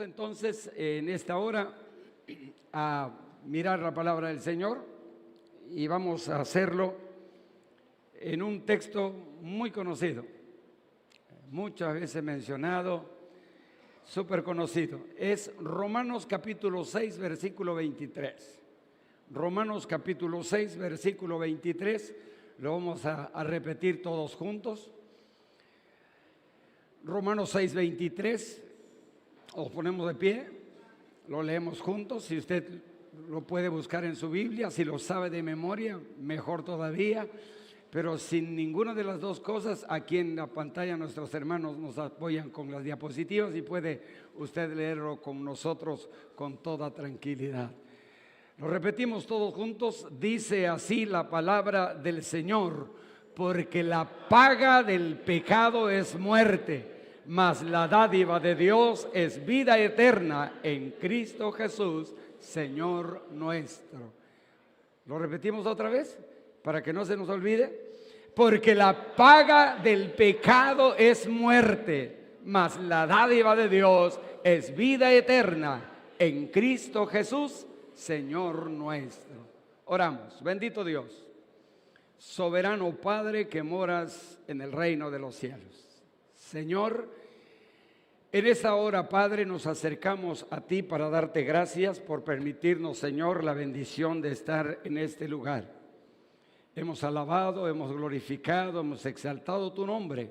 entonces en esta hora a mirar la palabra del Señor y vamos a hacerlo en un texto muy conocido, muchas veces mencionado, súper conocido. Es Romanos capítulo 6, versículo 23. Romanos capítulo 6, versículo 23. Lo vamos a repetir todos juntos. Romanos 6, 23. Os ponemos de pie, lo leemos juntos. Si usted lo puede buscar en su Biblia, si lo sabe de memoria, mejor todavía. Pero sin ninguna de las dos cosas, aquí en la pantalla nuestros hermanos nos apoyan con las diapositivas y puede usted leerlo con nosotros con toda tranquilidad. Lo repetimos todos juntos. Dice así la palabra del Señor: porque la paga del pecado es muerte, mas la dádiva de Dios es vida eterna en Cristo Jesús, Señor nuestro. ¿Lo repetimos otra vez para que no se nos olvide? Porque la paga del pecado es muerte, mas la dádiva de Dios es vida eterna en Cristo Jesús, Señor nuestro. Oramos. Bendito Dios, soberano Padre que moras en el reino de los cielos. Señor, en esta hora, Padre, nos acercamos a ti para darte gracias por permitirnos, Señor, la bendición de estar en este lugar. Hemos alabado, hemos glorificado, hemos exaltado tu nombre.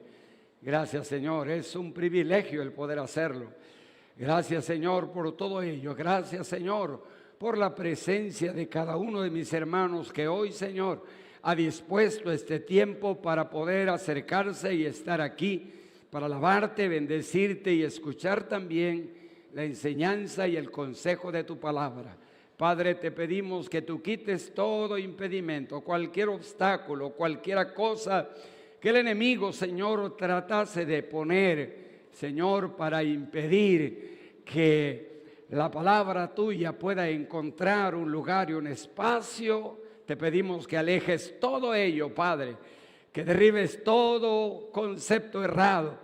Gracias, Señor, es un privilegio el poder hacerlo. Gracias, Señor, por todo ello. Gracias, Señor, por la presencia de cada uno de mis hermanos que hoy, Señor, ha dispuesto este tiempo para poder acercarse y estar aquí, para alabarte, bendecirte y escuchar también la enseñanza y el consejo de tu palabra. Padre, te pedimos que tú quites todo impedimento, cualquier obstáculo, cualquier cosa que el enemigo, Señor, tratase de poner, Señor, para impedir que la palabra tuya pueda encontrar un lugar y un espacio. Te pedimos que alejes todo ello, Padre, que derribes todo concepto errado,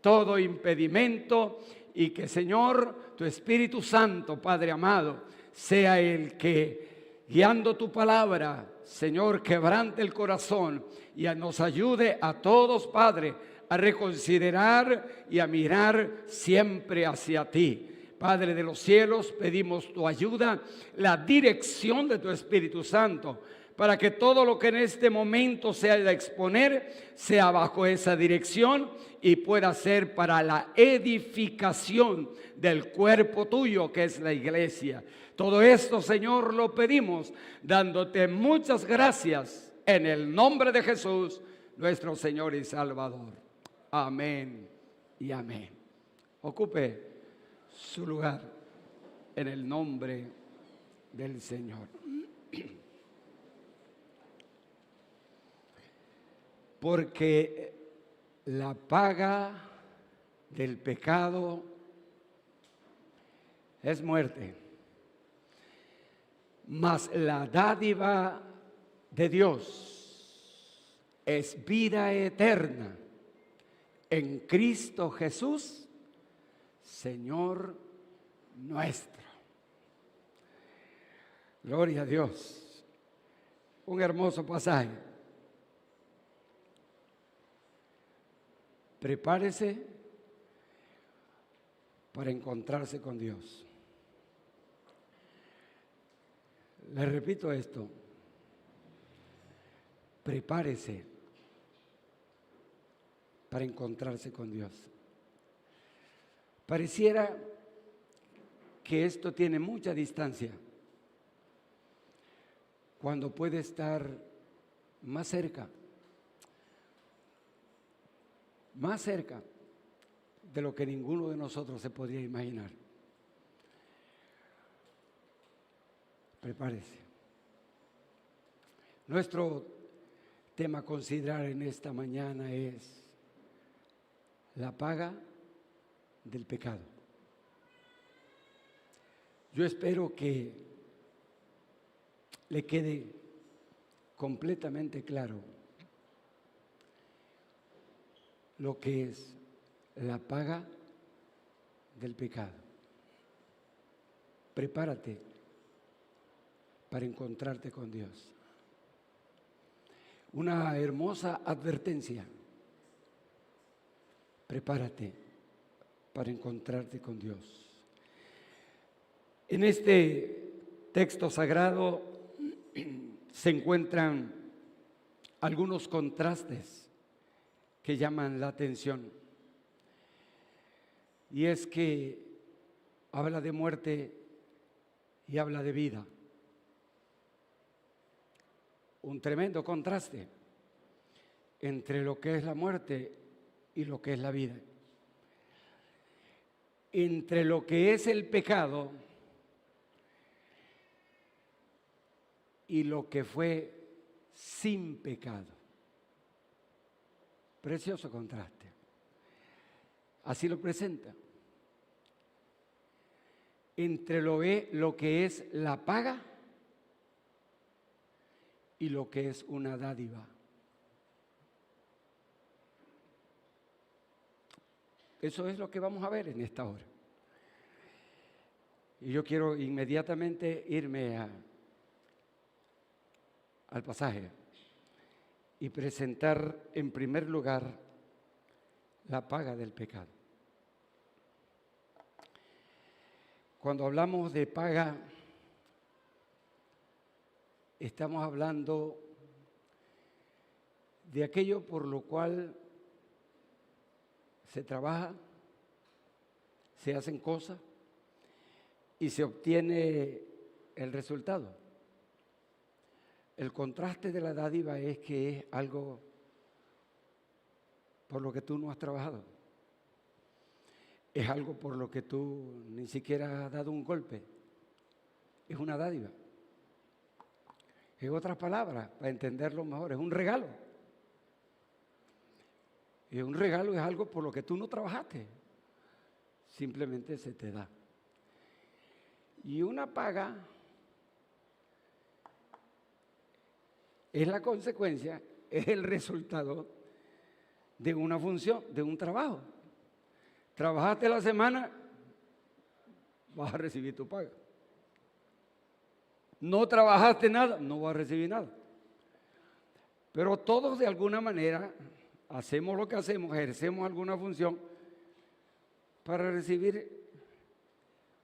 todo impedimento, y que, Señor, tu Espíritu Santo, Padre amado, sea el que, guiando tu palabra, Señor, quebrante el corazón y nos ayude a todos, Padre, a reconsiderar y a mirar siempre hacia ti. Padre de los cielos, pedimos tu ayuda, la dirección de tu Espíritu Santo, para que todo lo que en este momento se haya de exponer sea bajo esa dirección y pueda ser para la edificación del cuerpo tuyo, que es la iglesia. Todo esto, Señor, lo pedimos dándote muchas gracias en el nombre de Jesús, nuestro Señor y Salvador. Amén y amén. Ocupe su lugar en el nombre del Señor. Porque la paga del pecado es muerte, mas la dádiva de Dios es vida eterna en Cristo Jesús, Señor nuestro. Gloria a Dios. Un hermoso pasaje. Prepárese para encontrarse con Dios. Le repito esto. Prepárese para encontrarse con Dios. Pareciera que esto tiene mucha distancia, cuando puede estar más cerca de lo que ninguno de nosotros se podría imaginar. Prepárese. Nuestro tema a considerar en esta mañana es la paga del pecado. Yo espero que le quede completamente claro lo que es la paga del pecado. prepárate para encontrarte con Dios. Una hermosa advertencia. Prepárate para encontrarte con Dios. En este texto sagrado se encuentran algunos contrastes que llaman la atención. Y es que habla de muerte y habla de vida. Un tremendo contraste entre lo que es la muerte y lo que es la vida. Entre lo que es el pecado y lo que fue sin pecado. Precioso contraste. Así lo presenta. Entre lo que es la paga y lo que es una dádiva. Eso es lo que vamos a ver en esta hora. Y yo quiero inmediatamente irme al pasaje y presentar en primer lugar la paga del pecado. Cuando hablamos de paga, estamos hablando de aquello por lo cual se trabaja, se hacen cosas y se obtiene el resultado. El contraste de la dádiva es que es algo por lo que tú no has trabajado. Es algo por lo que tú ni siquiera has dado un golpe. Es una dádiva. En otras palabras, para entenderlo mejor, es un regalo. Y un regalo es algo por lo que tú no trabajaste. Simplemente se te da. Y una paga es la consecuencia, es el resultado de una función, de un trabajo. Trabajaste la semana, vas a recibir tu paga. No trabajaste nada, no vas a recibir nada. Pero todos de alguna manera hacemos lo que hacemos, ejercemos alguna función para recibir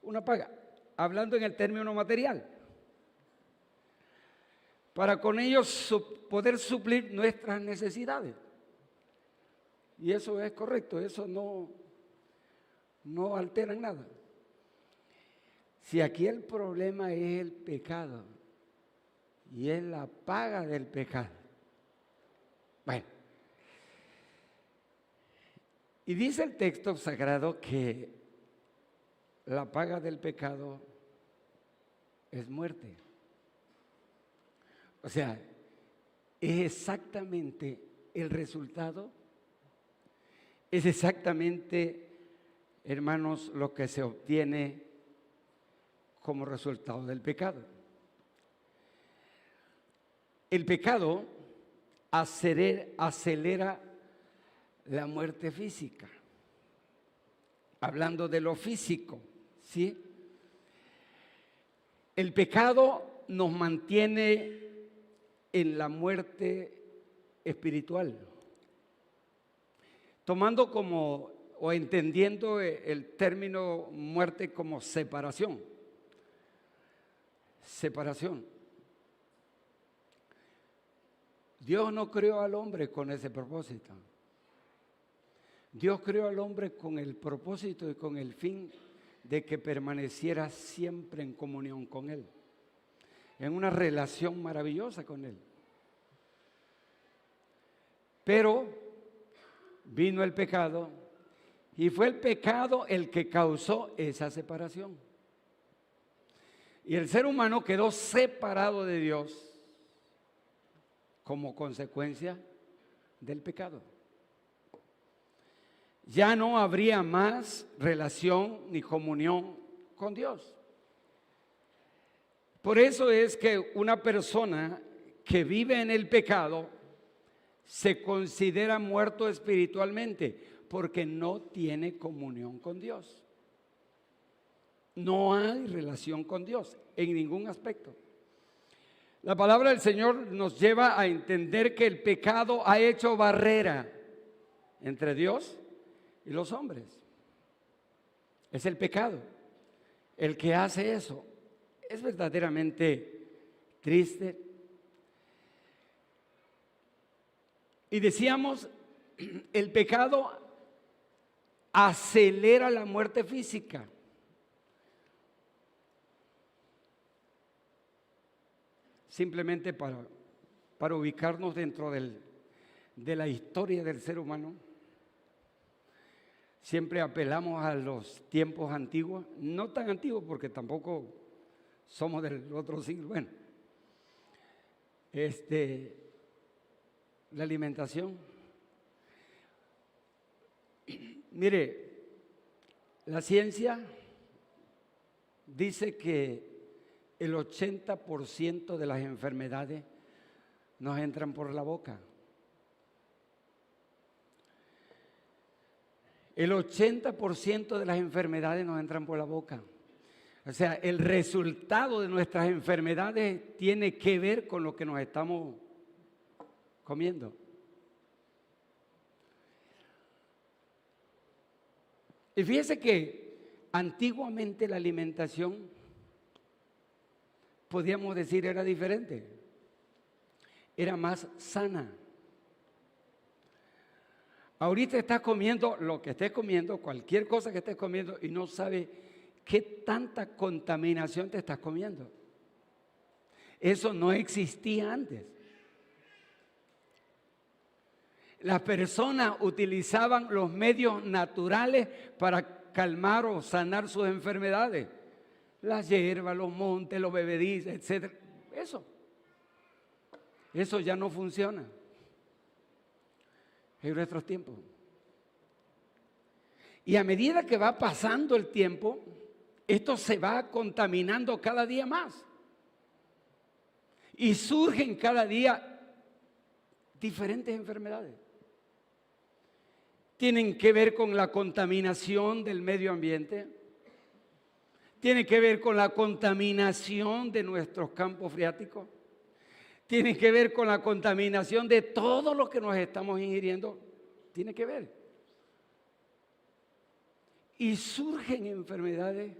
una paga. Hablando en el término material. Para con ellos poder suplir nuestras necesidades. Y eso es correcto, eso no altera en nada. Si aquí el problema es el pecado y es la paga del pecado. Bueno, y dice el texto sagrado que la paga del pecado es muerte. O sea, es exactamente el resultado, es exactamente, hermanos, lo que se obtiene como resultado del pecado. El pecado acelera la muerte física. Hablando de lo físico, ¿sí? El pecado nos mantiene en la muerte espiritual, tomando como o entendiendo el término muerte como separación. Separación. Dios no creó al hombre con ese propósito. Dios creó al hombre con el propósito y con el fin de que permaneciera siempre en comunión con Él, en una relación maravillosa con Él. Pero vino el pecado y fue el pecado el que causó esa separación. Y el ser humano quedó separado de Dios como consecuencia del pecado. Ya no habría más relación ni comunión con Dios. Por eso es que una persona que vive en el pecado se considera muerto espiritualmente porque no tiene comunión con Dios. No hay relación con Dios en ningún aspecto. La palabra del Señor nos lleva a entender que el pecado ha hecho barrera entre Dios y los hombres. Es el pecado el que hace eso. Es verdaderamente triste. Y decíamos, el pecado acelera la muerte física. Simplemente para ubicarnos dentro de la historia del ser humano, siempre apelamos a los tiempos antiguos, no tan antiguos porque tampoco somos del otro siglo. Bueno, la alimentación. Mire, la ciencia dice que el 80% de las enfermedades nos entran por la boca. El 80% de las enfermedades nos entran por la boca. O sea, el resultado de nuestras enfermedades tiene que ver con lo que nos estamos comiendo. Y fíjese que antiguamente la alimentación, podríamos decir, era diferente, era más sana. Ahorita estás comiendo lo que estés comiendo, cualquier cosa que estés comiendo, y no sabes qué tanta contaminación te estás comiendo. Eso no existía antes. Las personas utilizaban los medios naturales para calmar o sanar sus enfermedades. Las hierbas, los montes, los bebedizos, etc. Eso ya no funciona en nuestros tiempos. Y a medida que va pasando el tiempo, esto se va contaminando cada día más. Y surgen cada día diferentes enfermedades. Tienen que ver con la contaminación del medio ambiente. Tiene que ver con la contaminación de nuestros campos freáticos. Tiene que ver con la contaminación de todo lo que nos estamos ingiriendo. Tiene que ver. Y surgen enfermedades.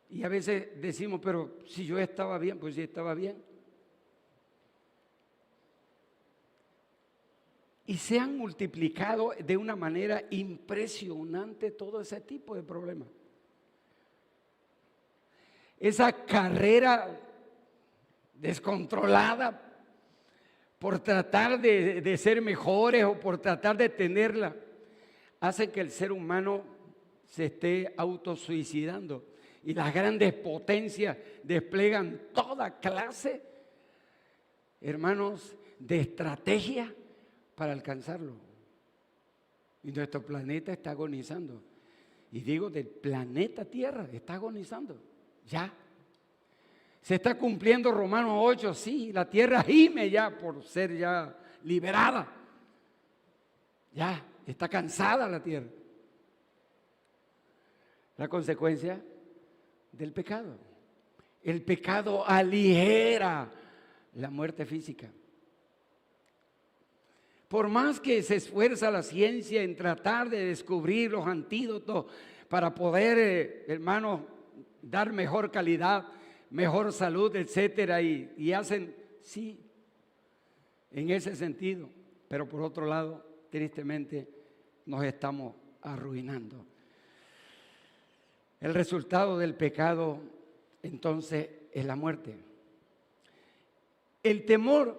Y a veces decimos, pero si yo estaba bien, pues sí estaba bien. Y se han multiplicado de una manera impresionante todo ese tipo de problemas. Esa carrera descontrolada por tratar de ser mejores o por tratar de tenerla, hace que el ser humano se esté autosuicidando. Y las grandes potencias desplegan toda clase, hermanos, de estrategia para alcanzarlo. Y nuestro planeta está agonizando. Y digo, del planeta Tierra está agonizando. Ya. Se está cumpliendo Romanos 8, sí, la tierra gime ya por ser ya liberada. Ya, está cansada la tierra. La consecuencia del pecado. El pecado aligera la muerte física. Por más que se esfuerza la ciencia en tratar de descubrir los antídotos para poder, hermanos, dar mejor calidad, mejor salud, etcétera, y hacen, sí, en ese sentido, pero por otro lado, tristemente, nos estamos arruinando. El resultado del pecado, entonces, es la muerte. El temor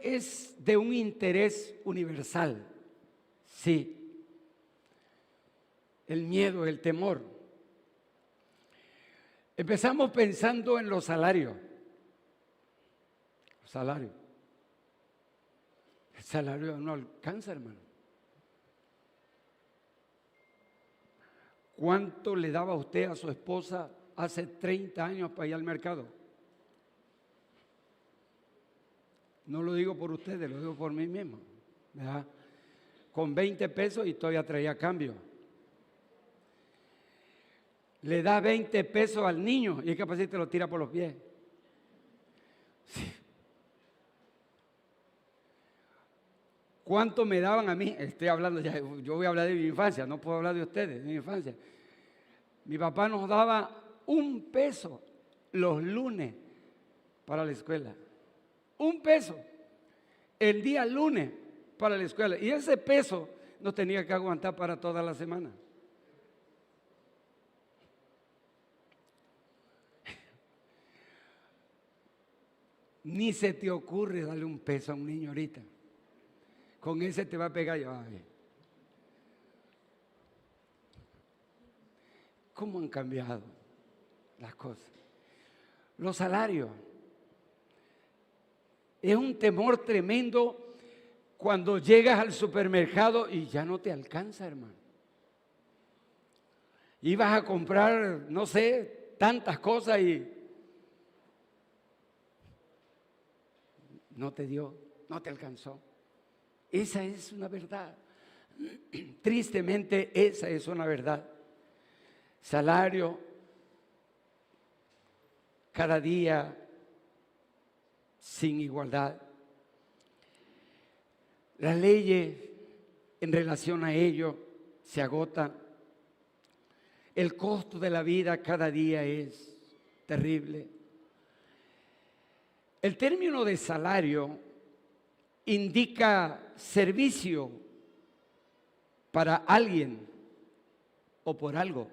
es de un interés universal, sí. El miedo, el temor. Empezamos pensando en los salarios. El salario no alcanza, hermano. ¿Cuánto le daba usted a su esposa hace 30 años para ir al mercado? No lo digo por ustedes, lo digo por mí mismo, ¿verdad? con 20 pesos y todavía traía cambio. Le da 20 pesos al niño y es capaz si te lo tira por los pies. Sí. ¿Cuánto me daban a mí? Estoy hablando ya, yo voy a hablar de mi infancia, no puedo hablar de ustedes, de mi infancia. Mi papá nos daba 1 peso los lunes para la escuela. 1 peso el día lunes para la escuela. Y ese peso nos tenía que aguantar para toda la semana. Ni se te ocurre darle 1 peso a un niño ahorita. Con ese te va a pegar. Ay, ¿cómo han cambiado las cosas? Los salarios. Es un temor tremendo cuando llegas al supermercado y ya no te alcanza, hermano. Ibas a comprar, no sé, tantas cosas y no te dio, no te alcanzó. Esa es una verdad. Tristemente, esa es una verdad. Salario, cada día sin igualdad. Las leyes en relación a ello se agotan. El costo de la vida cada día es terrible. El término de salario indica servicio para alguien o por algo.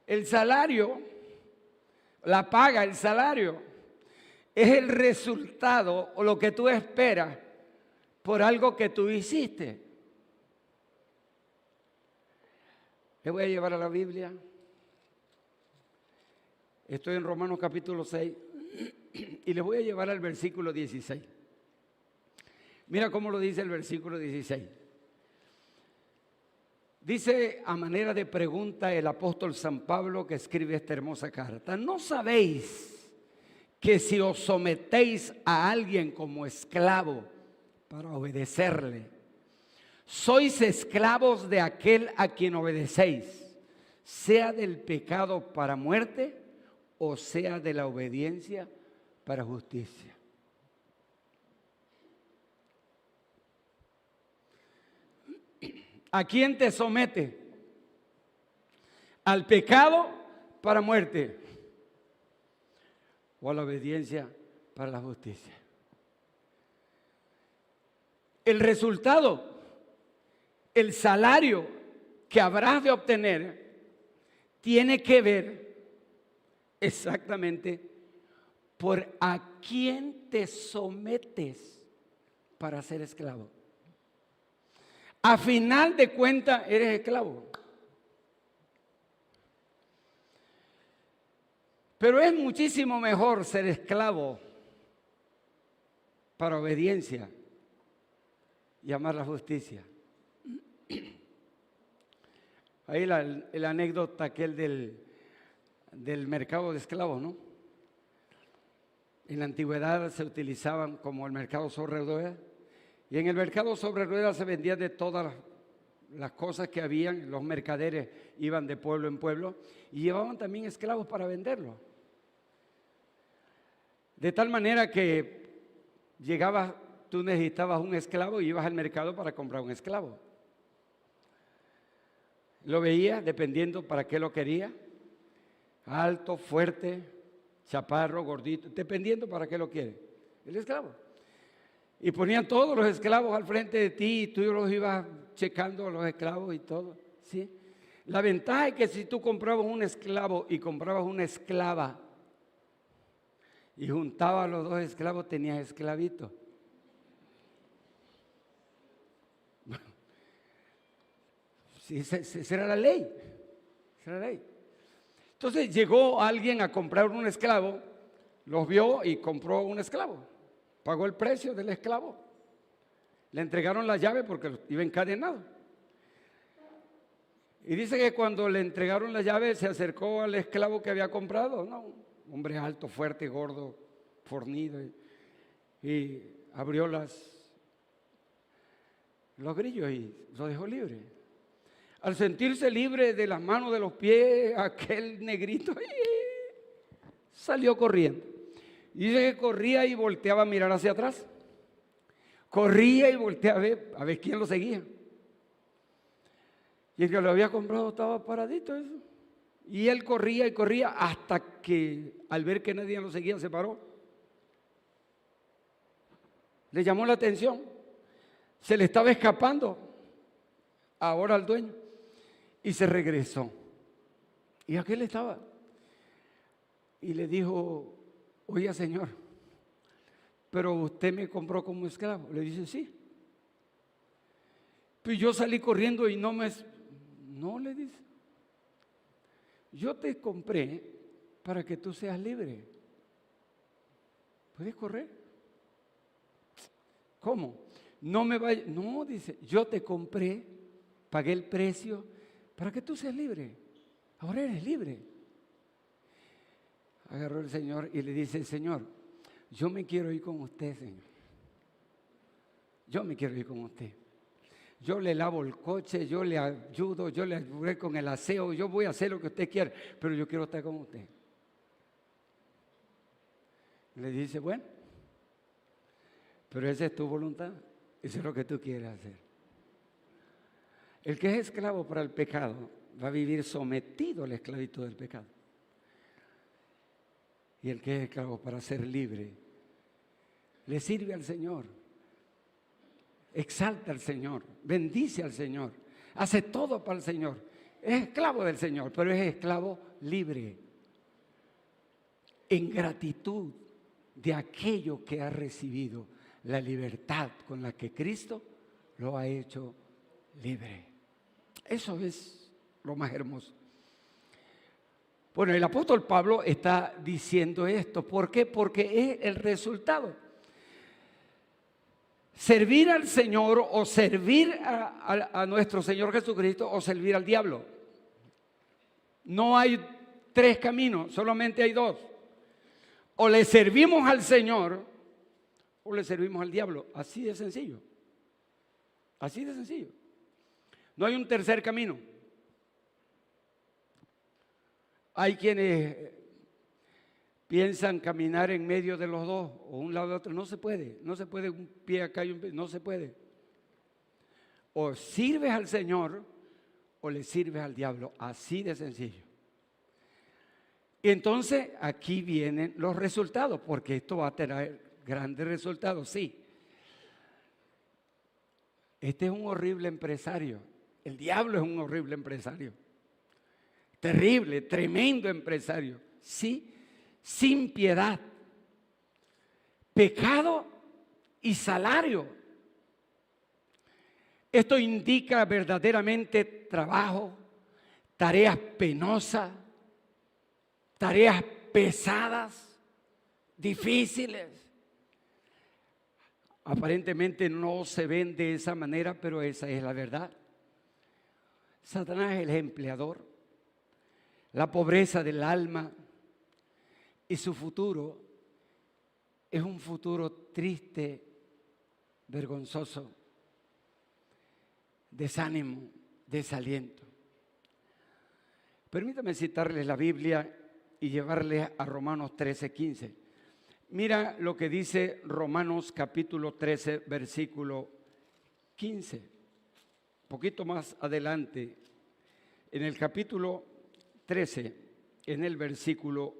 El salario, la paga, el salario, es el resultado o lo que tú esperas por algo que tú hiciste. Le voy a llevar a la Biblia. Estoy en Romanos capítulo 6 y les voy a llevar al versículo 16. Mira cómo lo dice el versículo 16. Dice a manera de pregunta el apóstol San Pablo que escribe esta hermosa carta: ¿no sabéis que si os sometéis a alguien como esclavo para obedecerle, sois esclavos de aquel a quien obedecéis, sea del pecado para muerte o sea de la obediencia para justicia? ¿A quién te somete? ¿Al pecado para muerte o a la obediencia para la justicia? El resultado, el salario que habrás de obtener tiene que ver exactamente por a quién te sometes para ser esclavo. A final de cuentas eres esclavo. Pero es muchísimo mejor ser esclavo para obediencia y amar la justicia. Ahí el anécdota aquel del mercado de esclavos, ¿no? En la antigüedad se utilizaban como el mercado sobre ruedas. Y en el mercado sobre ruedas se vendía de todas las cosas que habían. Los mercaderes iban de pueblo en pueblo y llevaban también esclavos para venderlos. De tal manera que llegabas, tú necesitabas un esclavo y ibas al mercado para comprar un esclavo. Lo veías dependiendo para qué lo quería. Alto, fuerte, chaparro, gordito, dependiendo para qué lo quiere. El esclavo. Y ponían todos los esclavos al frente de ti y tú los ibas checando los esclavos y todo, ¿sí? La ventaja es que si tú comprabas un esclavo y comprabas una esclava y juntabas los dos esclavos, tenías esclavito. Sí, esa era la ley. Esa era la ley. Entonces llegó alguien a comprar un esclavo, los vio y compró un esclavo. Pagó el precio del esclavo. Le entregaron la llave porque iba encadenado. Y dice que cuando le entregaron la llave se acercó al esclavo que había comprado, ¿no? Un hombre alto, fuerte, gordo, fornido. Y abrió los grillos y lo dejó libre. Al sentirse libre de las manos, de los pies, aquel negrito salió corriendo. Y dice que corría y volteaba a mirar hacia atrás. Corría y volteaba a ver quién lo seguía. Y el que lo había comprado estaba paradito eso. Y él corría y corría hasta que al ver que nadie lo seguía se paró. Le llamó la atención. Se le estaba escapando ahora al dueño. Y se regresó. Y aquel estaba. Y le dijo, oiga señor, pero usted me compró como esclavo. Le dice, sí. Pues yo salí corriendo y no, le dice. Yo te compré para que tú seas libre. ¿Puedes correr? ¿Cómo? No me vaya. No, dice, yo te compré, pagué el precio para que tú seas libre. Ahora eres libre. Agarró el Señor y le dice, Señor, yo me quiero ir con usted, Señor. Yo me quiero ir con usted. Yo le lavo el coche, yo le ayudo, yo le ayudaré con el aseo, yo voy a hacer lo que usted quiera, pero yo quiero estar con usted. Le dice, bueno, pero esa es tu voluntad, eso es lo que tú quieres hacer. El que es esclavo para el pecado va a vivir sometido a la esclavitud del pecado. Y el que es esclavo para ser libre, le sirve al Señor, exalta al Señor, bendice al Señor, hace todo para el Señor. Es esclavo del Señor, pero es esclavo libre, en gratitud de aquello que ha recibido, la libertad con la que Cristo lo ha hecho libre. Eso es lo más hermoso. Bueno, el apóstol Pablo está diciendo esto. ¿Por qué? Porque es el resultado. Servir al Señor o servir a nuestro Señor Jesucristo o servir al diablo. No hay tres caminos, solamente hay dos. O le servimos al Señor o le servimos al diablo. Así de sencillo. Así de sencillo. No hay un tercer camino. Hay quienes piensan caminar en medio de los dos, o un lado de otro. No se puede, no se puede un pie acá y un pie, no se puede. O sirves al Señor o le sirves al diablo, así de sencillo. Y entonces aquí vienen los resultados, porque esto va a tener grandes resultados, sí. Este es un horrible empresario, el diablo es un horrible empresario. Terrible, tremendo empresario, sí, sin piedad, pecado y salario. Esto indica verdaderamente trabajo, tareas penosas, tareas pesadas, difíciles. Aparentemente no se ven de esa manera, pero esa es la verdad. Satanás es el empleador. La pobreza del alma y su futuro es un futuro triste, vergonzoso, desánimo, desaliento. Permítame citarles la Biblia y llevarles a Romanos 13:15. Mira lo que dice Romanos capítulo 13, versículo 15. Un poquito más adelante, en el capítulo 13, en el versículo,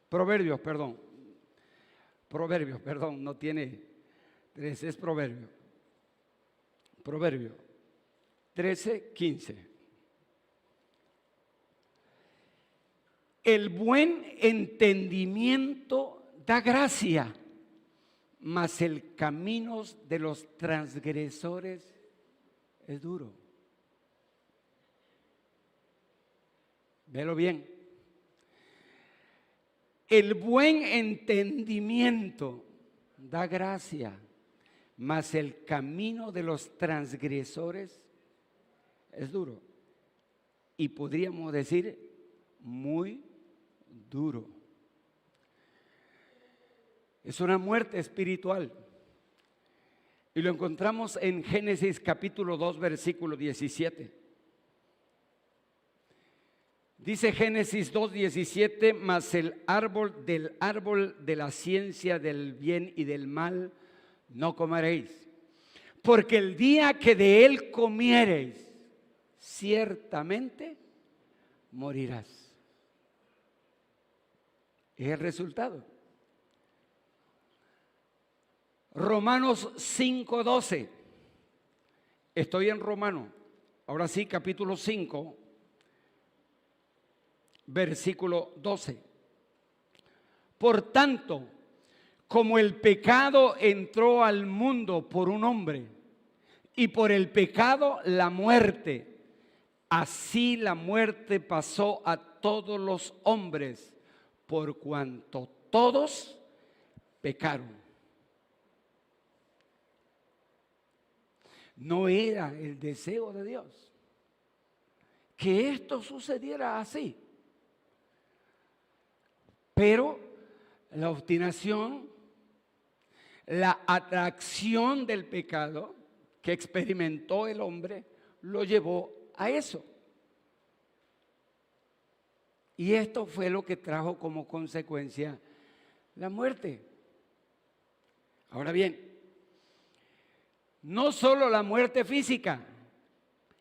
Proverbios, no tiene 13, es Proverbio. Proverbio 13:15. El buen entendimiento da gracia, mas el camino de los transgresores es duro. Velo bien. El buen entendimiento da gracia, mas el camino de los transgresores es duro. Y podríamos decir muy duro. Es una muerte espiritual. Y lo encontramos en Génesis capítulo 2, versículo 17. Dice Génesis 2, 17: mas del árbol de la ciencia del bien y del mal no comeréis, porque el día que de él comiereis, ciertamente morirás. Es el resultado. Romanos 5:12. Estoy en Romano, ahora sí, capítulo 5, versículo 12. Por tanto, como el pecado entró al mundo por un hombre, y por el pecado la muerte, así la muerte pasó a todos los hombres, por cuanto todos pecaron. No era el deseo de Dios que esto sucediera así. Pero la obstinación, la atracción del pecado que experimentó el hombre lo llevó a eso. Y esto fue lo que trajo como consecuencia la muerte. Ahora bien, no solo la muerte física,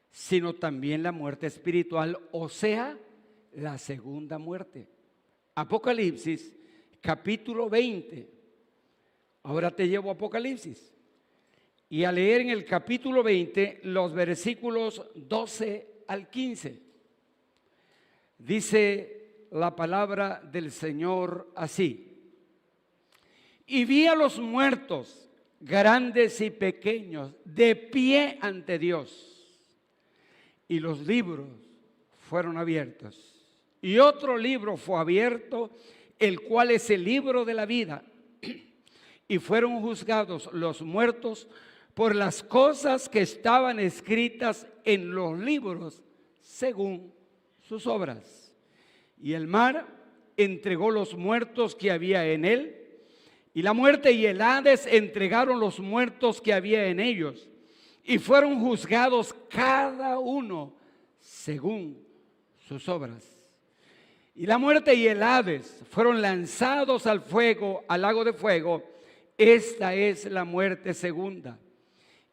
sino también la muerte espiritual, o sea, la segunda muerte. Apocalipsis, capítulo 20. Ahora te llevo a Apocalipsis. Y a leer en el capítulo 20 los versículos 12 al 15. Dice la palabra del Señor así: y vi a los muertos, grandes y pequeños, de pie ante Dios, y los libros fueron abiertos. Y otro libro fue abierto, el cual es el libro de la vida. Y fueron juzgados los muertos por las cosas que estaban escritas en los libros, según sus obras. Y el mar entregó los muertos que había en él, y la muerte y el Hades entregaron los muertos que había en ellos, y fueron juzgados cada uno según sus obras. Y la muerte y el Hades fueron lanzados al fuego, al lago de fuego. Esta es la muerte segunda.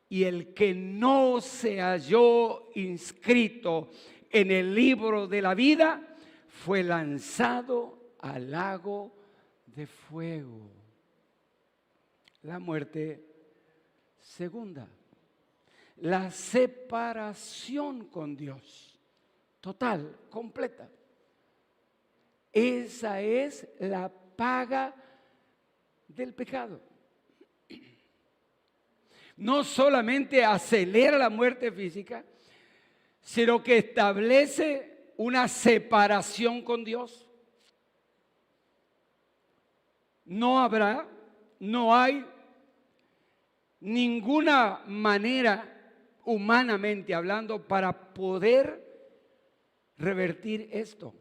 Y el que no se halló inscrito en el libro de la vida fue lanzado al lago de fuego. La muerte segunda. La separación con Dios. Total, completa. Esa es la paga del pecado. No solamente acelera la muerte física, sino que establece una separación con Dios. No hay ninguna manera, humanamente hablando, para poder revertir esto,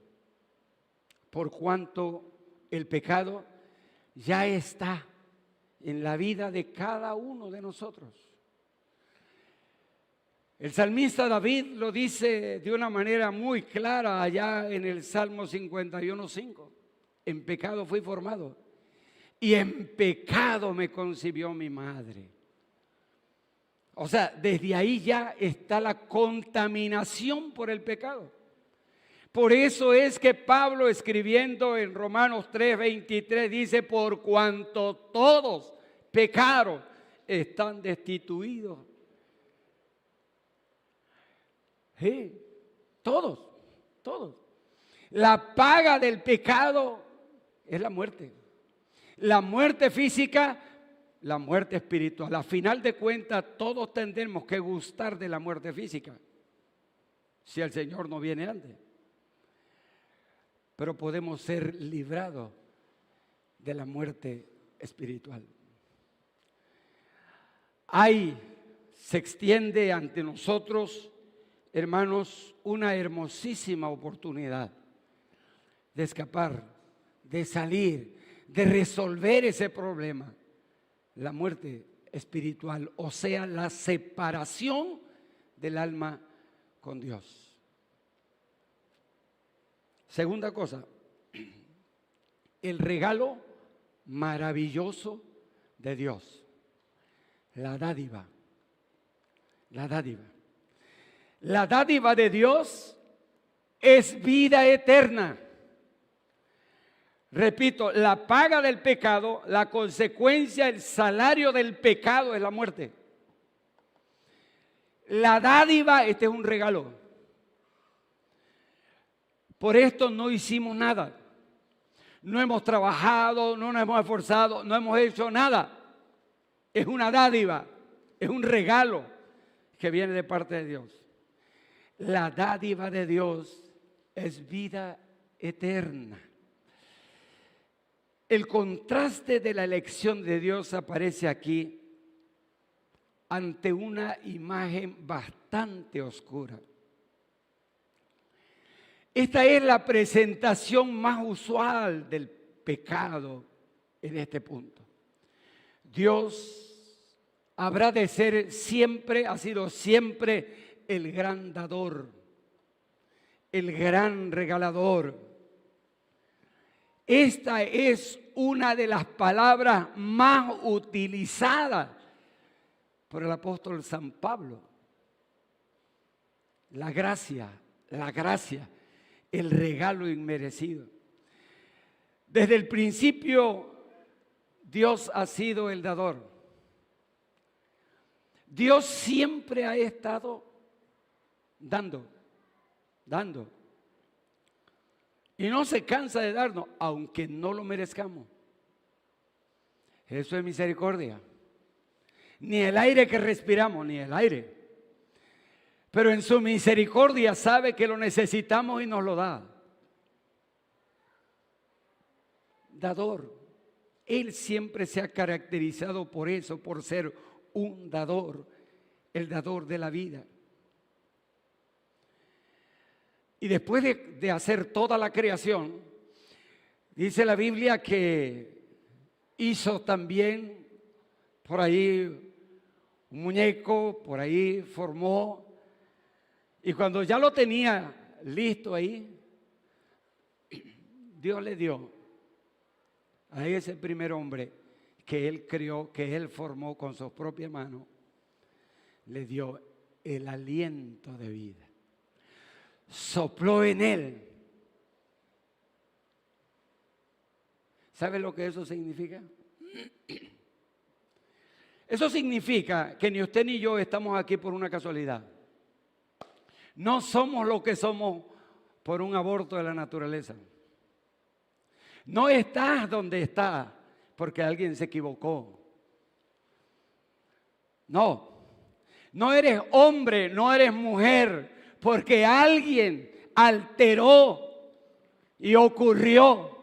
por cuanto el pecado ya está en la vida de cada uno de nosotros. El salmista David lo dice de una manera muy clara allá en el Salmo 51:5. En pecado fui formado y en pecado me concibió mi madre. O sea, desde ahí ya está la contaminación por el pecado. Por eso es que Pablo, escribiendo en Romanos 3:23, dice: por cuanto todos pecaron, están destituidos. Sí, todos. La paga del pecado es la muerte. La muerte física, la muerte espiritual. A final de cuentas, todos tendremos que gustar de la muerte física, si el Señor no viene antes. Pero podemos ser librados de la muerte espiritual. Se extiende ante nosotros, hermanos, una hermosísima oportunidad de escapar, de salir, de resolver ese problema, la muerte espiritual, o sea, la separación del alma con Dios. Segunda cosa, el regalo maravilloso de Dios, la dádiva. La dádiva. La dádiva de Dios es vida eterna. Repito, la paga del pecado, la consecuencia, el salario del pecado es la muerte. La dádiva, este es un regalo. Por esto no hicimos nada. No hemos trabajado, no nos hemos esforzado, no hemos hecho nada. Es una dádiva, es un regalo que viene de parte de Dios. La dádiva de Dios es vida eterna. El contraste de la elección de Dios aparece aquí ante una imagen bastante oscura. Esta es la presentación más usual del pecado en este punto. Dios habrá de ser siempre, ha sido siempre el gran dador, el gran regalador. Esta es una de las palabras más utilizadas por el apóstol San Pablo. La gracia, el regalo inmerecido. Desde el principio, Dios ha sido el dador. Dios siempre ha estado dando. Y no se cansa de darnos, aunque no lo merezcamos. Eso es misericordia. Ni el aire que respiramos, ni el aire. Pero en su misericordia sabe que lo necesitamos y nos lo da. Dador. Él siempre se ha caracterizado por eso, por ser un dador, el dador de la vida. Y después de hacer toda la creación, dice la Biblia que hizo también por ahí un muñeco, por ahí formó. Y cuando ya lo tenía listo ahí, Dios le dio a ese primer hombre que él creó, que él formó con sus propias manos, le dio el aliento de vida. Sopló en él. ¿Sabe lo que eso significa? Eso significa que ni usted ni yo estamos aquí por una casualidad. No somos lo que somos por un aborto de la naturaleza. No estás donde estás porque alguien se equivocó. No eres hombre, no eres mujer porque alguien alteró y ocurrió,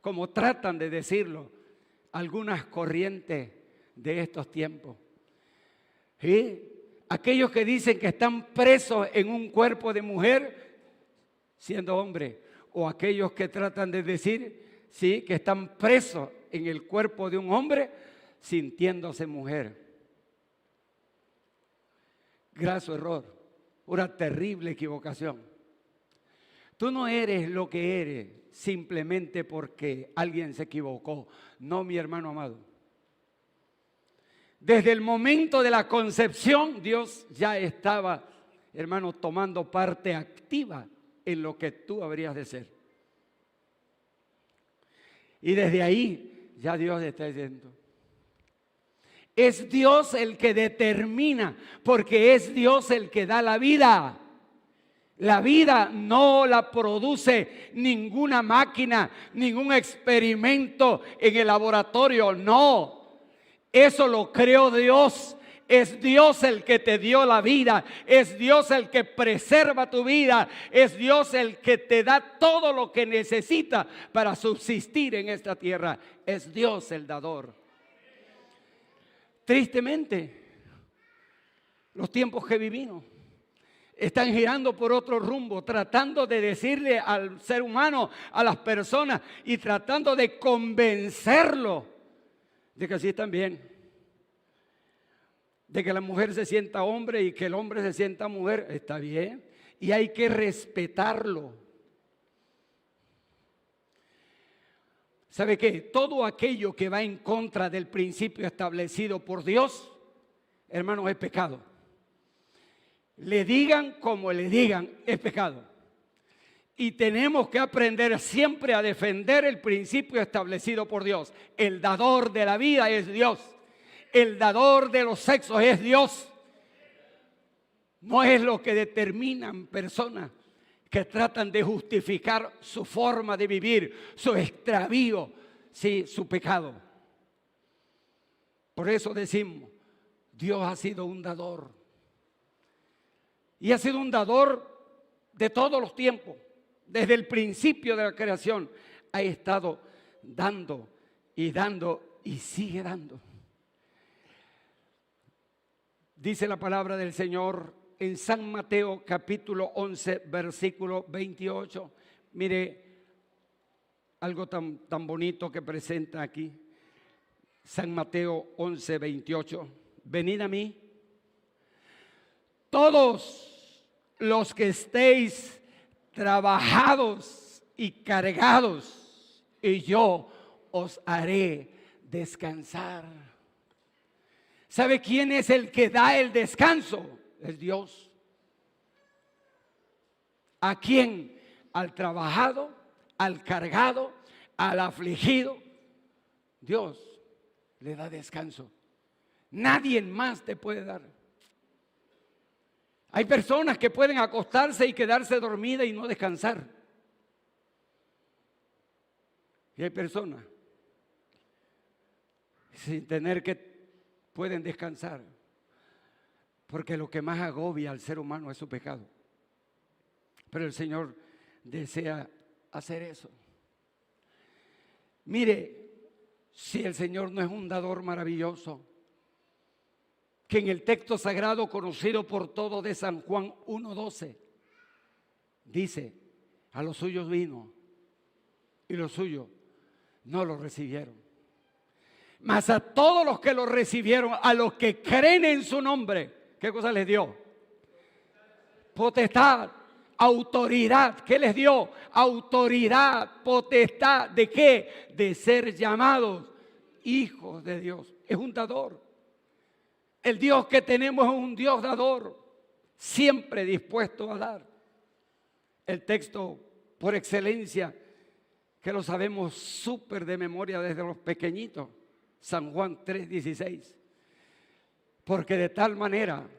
como tratan de decirlo algunas corrientes de estos tiempos. ¿Sí? Aquellos que dicen que están presos en un cuerpo de mujer siendo hombre, o aquellos que tratan de decir, sí, que están presos en el cuerpo de un hombre sintiéndose mujer. Graso error, una terrible equivocación. Tú no eres lo que eres simplemente porque alguien se equivocó. No, mi hermano amado. Desde el momento de la concepción, Dios ya estaba, hermano, tomando parte activa en lo que tú habrías de ser. Y desde ahí ya Dios está diciendo. Es Dios el que determina, porque es Dios el que da la vida. La vida no la produce ninguna máquina, ningún experimento en el laboratorio, no. Eso lo creó Dios. Es Dios el que te dio la vida. Es Dios el que preserva tu vida. Es Dios el que te da todo lo que necesitas para subsistir en esta tierra. Es Dios el dador. Tristemente, los tiempos que vivimos están girando por otro rumbo, tratando de decirle al ser humano, a las personas, y tratando de convencerlo de que así están bien. de que la mujer se sienta hombre y que el hombre se sienta mujer, está bien, y hay que respetarlo. ¿Sabe qué? Todo aquello que va en contra del principio establecido por Dios, hermanos, es pecado. Le digan como le digan, es pecado. Y tenemos que aprender siempre a defender el principio establecido por Dios. El dador de la vida es Dios. El dador de los sexos es Dios. No es lo que determinan personas que tratan de justificar su forma de vivir, su extravío, sí, su pecado. Por eso decimos, Dios ha sido un dador. Y ha sido un dador de todos los tiempos. Desde el principio de la creación ha estado dando y dando y sigue dando. Dice la palabra del Señor en San Mateo capítulo 11 versículo 28. Mire algo tan bonito que presenta aquí. San Mateo 11, 28. Venid a mí, todos los que estéis trabajados y cargados, y yo os haré descansar. ¿Sabe quién es el que da el descanso? Es Dios. ¿A quién? Al trabajado, al cargado, al afligido. Dios le da descanso. Nadie más te puede dar. Hay personas que pueden acostarse y quedarse dormidas y no descansar. Y hay personas sin tener que pueden descansar. Porque lo que más agobia al ser humano es su pecado. Pero el Señor desea hacer eso. Mire, si el Señor no es un dador maravilloso, que en el texto sagrado conocido por todos de San Juan 1:12 dice, a los suyos vino y los suyos no lo recibieron. Mas a todos los que lo recibieron, a los que creen en su nombre, ¿qué cosa les dio? Potestad, autoridad. ¿Qué les dio? Autoridad, potestad. ¿De qué? De ser llamados hijos de Dios. Es un dador. El Dios que tenemos es un Dios dador, siempre dispuesto a dar. El texto por excelencia, que lo sabemos súper de memoria desde los pequeñitos, San Juan 3:16. Porque de tal manera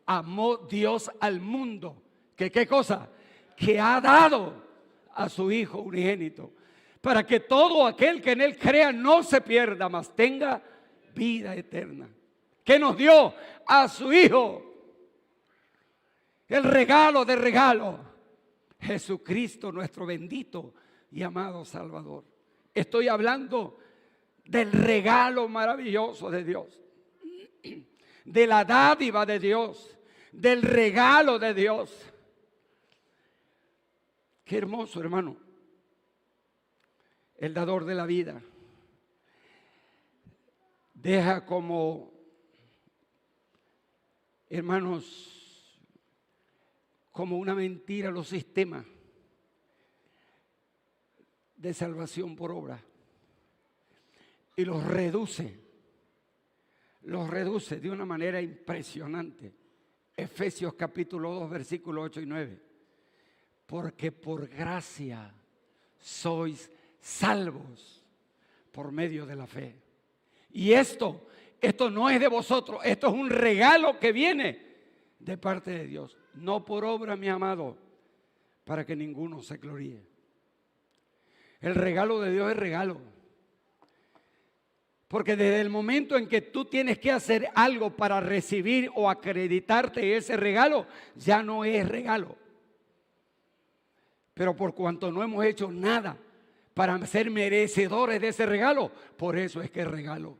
amó Dios al mundo, que ¿qué cosa? Que ha dado a su Hijo unigénito, para que todo aquel que en Él crea no se pierda, mas tenga vida eterna. Que nos dio a su Hijo, el regalo de regalo, Jesucristo, nuestro bendito y amado Salvador. Estoy hablando del regalo maravilloso de Dios, de la dádiva de Dios, del regalo de Dios. Qué hermoso, hermano, el dador de la vida. Deja como, hermanos, como una mentira los sistemas de salvación por obra y los reduce de una manera impresionante. Efesios capítulo 2 versículos 8 y 9. Porque por gracia sois salvos por medio de la fe. Y esto no es de vosotros, esto es un regalo que viene de parte de Dios. No por obra, mi amado, para que ninguno se gloríe. El regalo de Dios es regalo. Porque desde el momento en que tú tienes que hacer algo para recibir o acreditarte ese regalo, ya no es regalo. Pero por cuanto no hemos hecho nada para ser merecedores de ese regalo, por eso es que es regalo.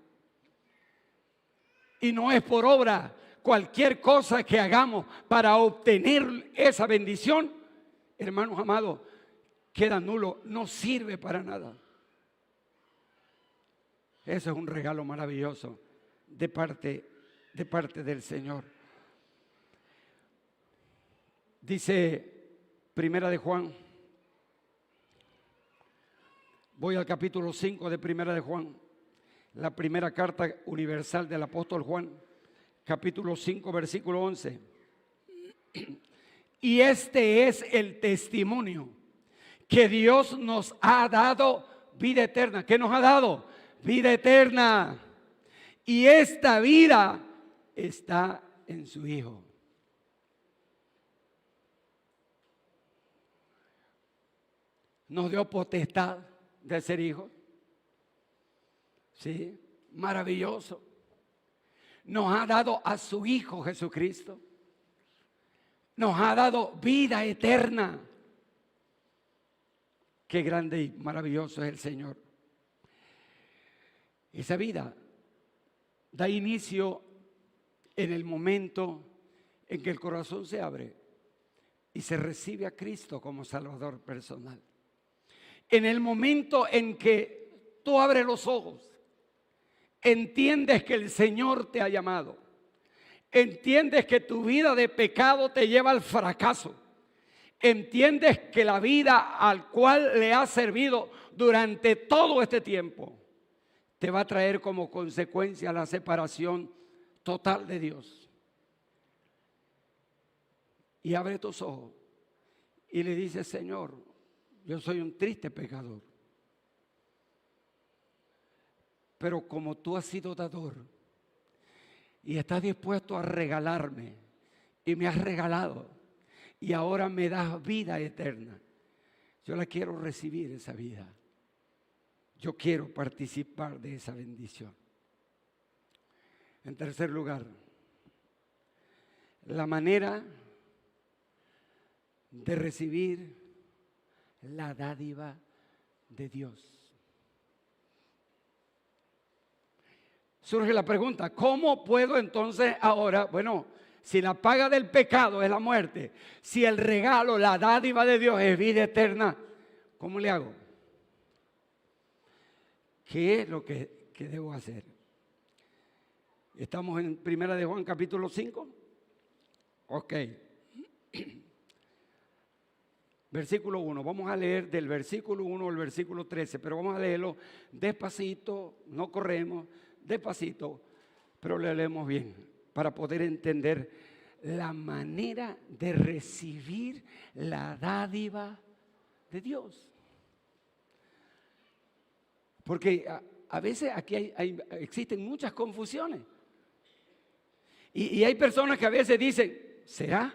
Y no es por obra. Cualquier cosa que hagamos para obtener esa bendición, hermanos amados, queda nulo, no sirve para nada. Eso es un regalo maravilloso de parte de parte del Señor. Dice Primera de Juan, voy al capítulo 5 de Primera de Juan, la primera carta universal del apóstol Juan, capítulo 5, versículo 11. Y este es el testimonio que Dios nos ha dado vida eterna. ¿Qué nos ha dado? Vida eterna. Y esta vida está en su Hijo. Nos dio potestad de ser hijos. Sí, maravilloso. Nos ha dado a su Hijo Jesucristo. Nos ha dado vida eterna. Qué grande y maravilloso es el Señor. Esa vida da inicio en el momento en que el corazón se abre y se recibe a Cristo como Salvador personal. En el momento en que tú abres los ojos, entiendes que el Señor te ha llamado, entiendes que tu vida de pecado te lleva al fracaso, entiendes que la vida al cual le has servido durante todo este tiempo te va a traer como consecuencia la separación total de Dios. Y abre tus ojos y le dices: Señor, yo soy un triste pecador, pero como tú has sido dador y estás dispuesto a regalarme y me has regalado y ahora me das vida eterna, yo la quiero recibir, esa vida. Yo quiero participar de esa bendición. En tercer lugar, la manera de recibir la dádiva de Dios. Surge la pregunta: ¿cómo puedo entonces ahora? Bueno, si la paga del pecado es la muerte, si el regalo, la dádiva de Dios es vida eterna, ¿cómo le hago? ¿Qué es lo que debo hacer? Estamos en Primera de Juan capítulo 5. Ok. Versículo 1. Vamos a leer del versículo 1 al versículo 13, pero vamos a leerlo despacito, no corremos, despacito, pero lo leemos bien para poder entender la manera de recibir la dádiva de Dios. Porque a veces aquí existen muchas confusiones. Y hay personas que a veces dicen: ¿será?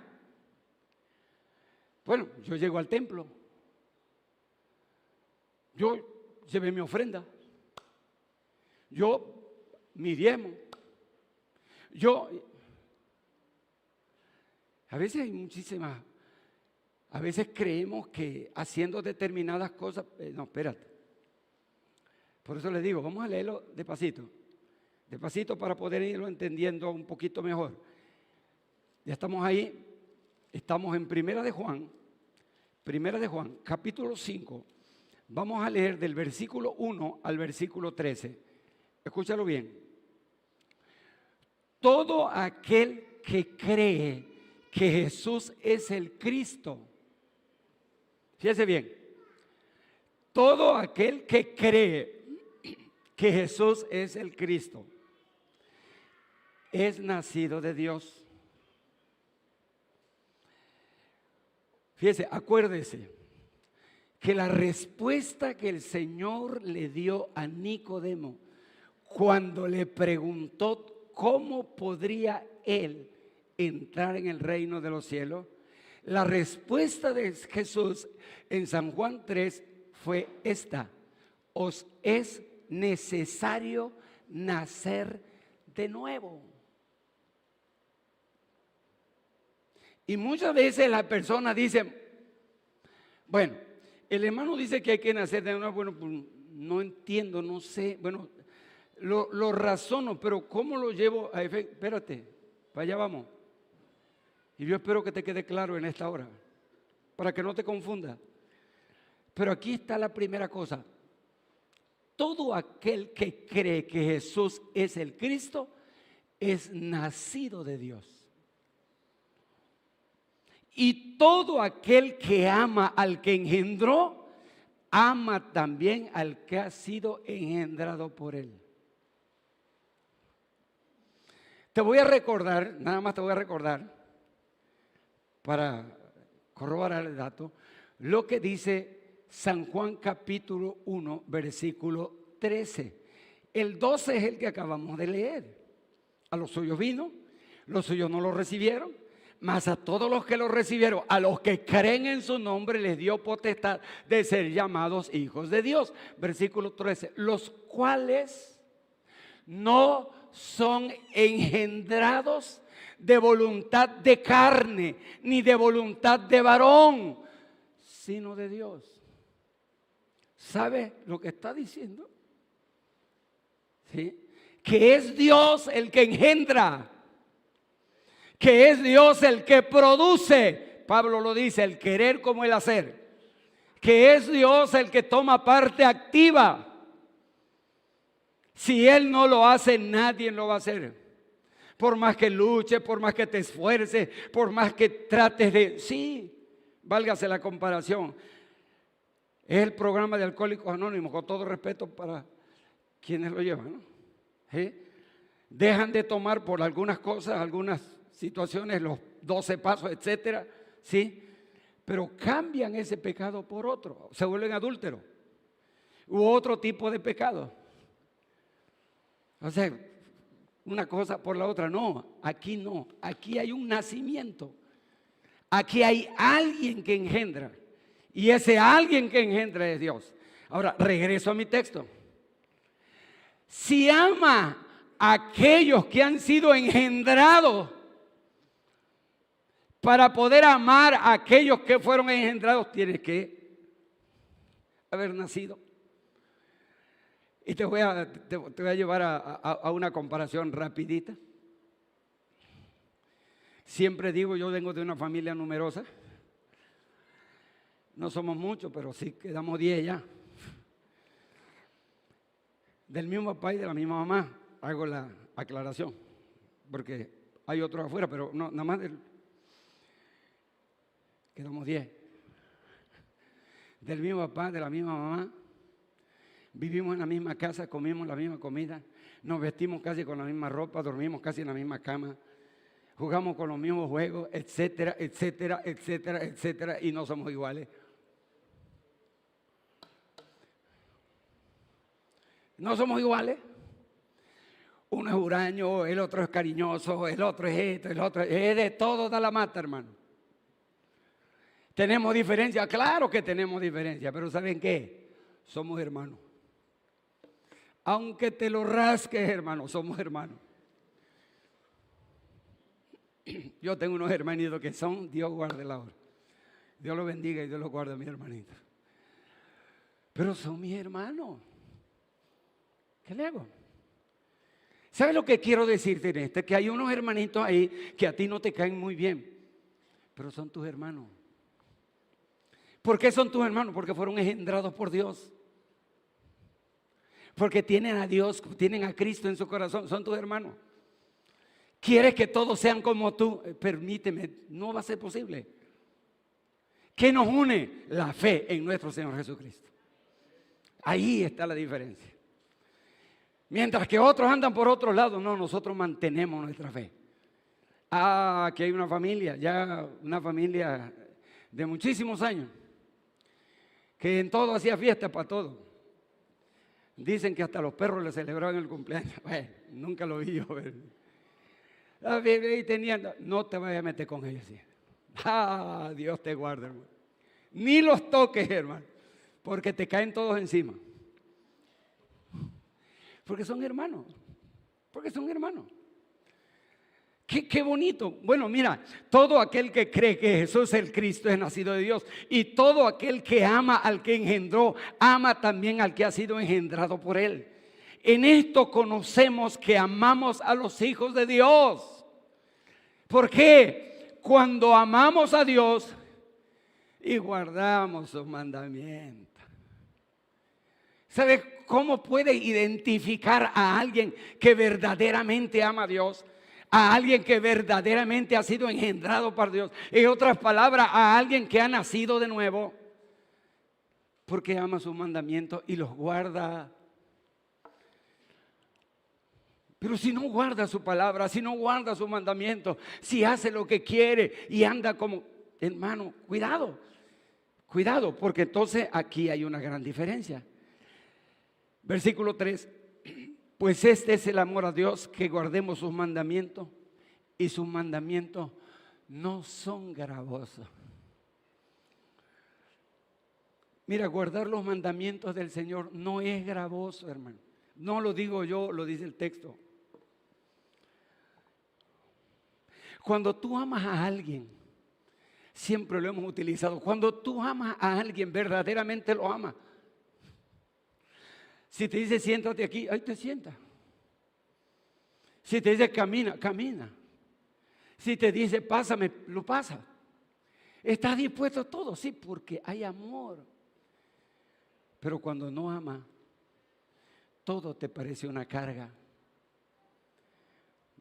Bueno, yo llego al templo, yo llevé mi ofrenda, yo mi diezmo, a veces hay muchísimas, a veces creemos que haciendo determinadas cosas, no, espérate. Por eso les digo, vamos a leerlo despacito, despacito para poder irlo entendiendo un poquito mejor. Ya estamos ahí, estamos en Primera de Juan, capítulo 5. Vamos a leer del versículo 1 al versículo 13. Escúchalo bien. Todo aquel que cree que Jesús es el Cristo, fíjese bien, todo aquel que cree que Jesús es el Cristo es nacido de Dios. Fíjese, acuérdese que la respuesta que el Señor le dio a Nicodemo cuando le preguntó cómo podría él entrar en el reino de los cielos, la respuesta de Jesús en San Juan 3 fue esta: os es necesario nacer de nuevo. Y muchas veces las personas dicen: bueno, el hermano dice que hay que nacer de nuevo. Bueno, pues no entiendo, no sé, bueno, lo razono, pero ¿cómo lo llevo a efecto? Espérate, para allá vamos. Y yo espero que te quede claro en esta hora, para que no te confunda. Pero aquí está la primera cosa: todo aquel que cree que Jesús es el Cristo es nacido de Dios. Y todo aquel que ama al que engendró, ama también al que ha sido engendrado por él. Te voy a recordar, nada más te voy a recordar, para corroborar el dato, lo que dice San Juan capítulo 1, versículo 13. El 12 es el que acabamos de leer. A los suyos vino, los suyos no lo recibieron, mas a todos los que lo recibieron, a los que creen en su nombre, les dio potestad de ser llamados hijos de Dios. Versículo 13, los cuales no son engendrados de voluntad de carne, ni de voluntad de varón, sino de Dios. ¿Sabe lo que está diciendo? ¿Sí? Que es Dios el que engendra, que es Dios el que produce. Pablo lo dice, el querer como el hacer. Que es Dios el que toma parte activa. Si Él no lo hace, nadie lo va a hacer. Por más que luche, por más que te esfuerces, por más que trates de... Sí, válgase la comparación. Es el programa de Alcohólicos Anónimos, con todo respeto para quienes lo llevan, ¿no? ¿Sí? Dejan de tomar por algunas cosas, algunas situaciones, los 12 pasos, etcétera, ¿sí? Pero cambian ese pecado por otro, se vuelven adúlteros u otro tipo de pecado. O sea, una cosa por la otra, no, aquí hay un nacimiento, aquí hay alguien que engendra y ese alguien que engendra es Dios. Ahora, regreso a mi texto. Si ama a aquellos que han sido engendrados, para poder amar a aquellos que fueron engendrados, tienes que haber nacido. Y te voy a llevar a una comparación rapidita. Siempre digo, yo vengo de una familia numerosa. No somos muchos, pero sí quedamos 10 ya. Del mismo papá y de la misma mamá, hago la aclaración, porque hay otros afuera, pero no, nada más quedamos 10. Del mismo papá, de la misma mamá, vivimos en la misma casa, comimos la misma comida, nos vestimos casi con la misma ropa, dormimos casi en la misma cama, jugamos con los mismos juegos, etcétera, etcétera, etcétera, etcétera, y no somos iguales. No somos iguales. Uno es huraño, el otro es cariñoso, el otro es esto, el otro es de todo, da la mata, hermano. ¿Tenemos diferencia? Claro que tenemos diferencia, pero ¿saben qué? Somos hermanos. Aunque te lo rasques, hermano, somos hermanos. Yo tengo unos hermanitos que son, Dios guarde la hora. Dios los bendiga y Dios los guarde a mis hermanitos. Pero son mis hermanos. ¿Qué le hago? ¿Sabes lo que quiero decirte en esto? Que hay unos hermanitos ahí que a ti no te caen muy bien, pero son tus hermanos. ¿Por qué son tus hermanos? Porque fueron engendrados por Dios. Porque tienen a Dios, tienen a Cristo en su corazón, son tus hermanos. ¿Quieres que todos sean como tú? Permíteme, no va a ser posible. ¿Qué nos une? La fe en nuestro Señor Jesucristo. Ahí está la diferencia. Mientras que otros andan por otro lado, no, nosotros mantenemos nuestra fe. Aquí hay una familia, ya una familia de muchísimos años, que en todo hacía fiesta para todo. Dicen que hasta los perros le celebraban el cumpleaños. Bueno, nunca lo vi yo. Y tenían, no te vayas a meter con ellos. Dios te guarde, hermano. Ni los toques, hermano, porque te caen todos encima. Porque son hermanos. Porque son hermanos. Qué bonito. Bueno, mira, todo aquel que cree que Jesús es el Cristo es nacido de Dios. Y todo aquel que ama al que engendró, ama también al que ha sido engendrado por él. En esto conocemos que amamos a los hijos de Dios. ¿Por qué? Cuando amamos a Dios y guardamos sus mandamientos. ¿Sabes cómo puede identificar a alguien que verdaderamente ama a Dios? A alguien que verdaderamente ha sido engendrado por Dios. En otras palabras, a alguien que ha nacido de nuevo. Porque ama sus mandamientos y los guarda. Pero si no guarda su palabra, si no guarda sus mandamientos, si hace lo que quiere y anda como, hermano, cuidado. Cuidado, porque entonces aquí hay una gran diferencia. Versículo 3. Pues este es el amor a Dios, que guardemos sus mandamientos, y sus mandamientos no son gravosos. Mira, guardar los mandamientos del Señor no es gravoso, hermano. No lo digo yo, lo dice el texto. Cuando tú amas a alguien, siempre lo hemos utilizado. Cuando tú amas a alguien, verdaderamente lo amas. Si te dice siéntate aquí, ahí te sientas. Si te dice camina, camina. Si te dice pásame, lo pasa. ¿Estás dispuesto a todo? Sí, porque hay amor. Pero cuando no amas, todo te parece una carga.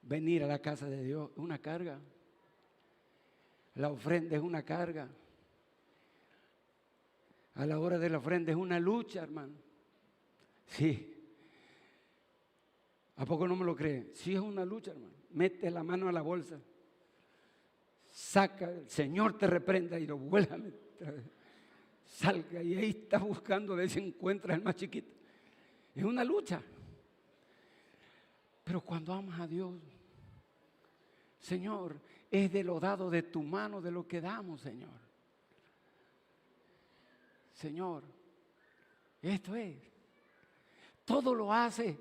Venir a la casa de Dios es una carga. La ofrenda es una carga. A la hora de la ofrenda es una lucha, hermano. Sí. ¿A poco no me lo cree? Sí, es una lucha, hermano. Mete la mano a la bolsa. Saca, el Señor te reprenda y lo vuelve a meter. Salga y ahí está buscando a ver si encuentra el más chiquito. Es una lucha. Pero cuando amas a Dios, Señor, es de lo dado de tu mano, de lo que damos, Señor. Señor, esto es. Todo lo hace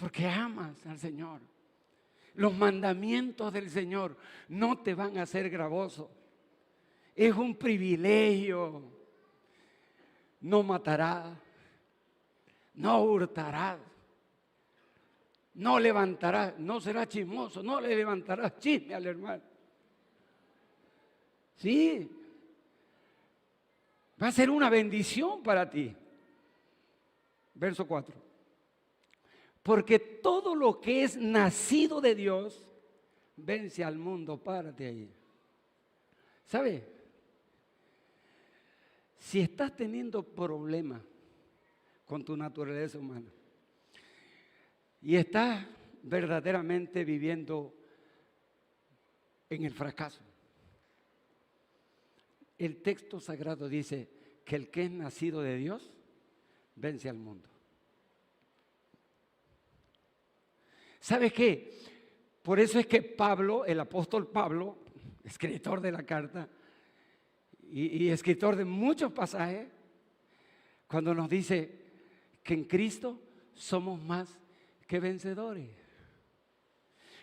porque amas al Señor. Los mandamientos del Señor no te van a hacer gravoso. Es un privilegio. No matarás, no hurtarás, no levantarás, no serás chismoso, no le levantarás chisme al hermano. Sí, va a ser una bendición para ti. Verso 4. Porque todo lo que es nacido de Dios vence al mundo. Párate ahí. ¿Sabe? Si estás teniendo problemas con tu naturaleza humana y estás verdaderamente viviendo en el fracaso, el texto sagrado dice que el que es nacido de Dios vence al mundo. ¿Sabes qué? Por eso es que Pablo, el apóstol Pablo, escritor de la carta y escritor de muchos pasajes, cuando nos dice que en Cristo somos más que vencedores.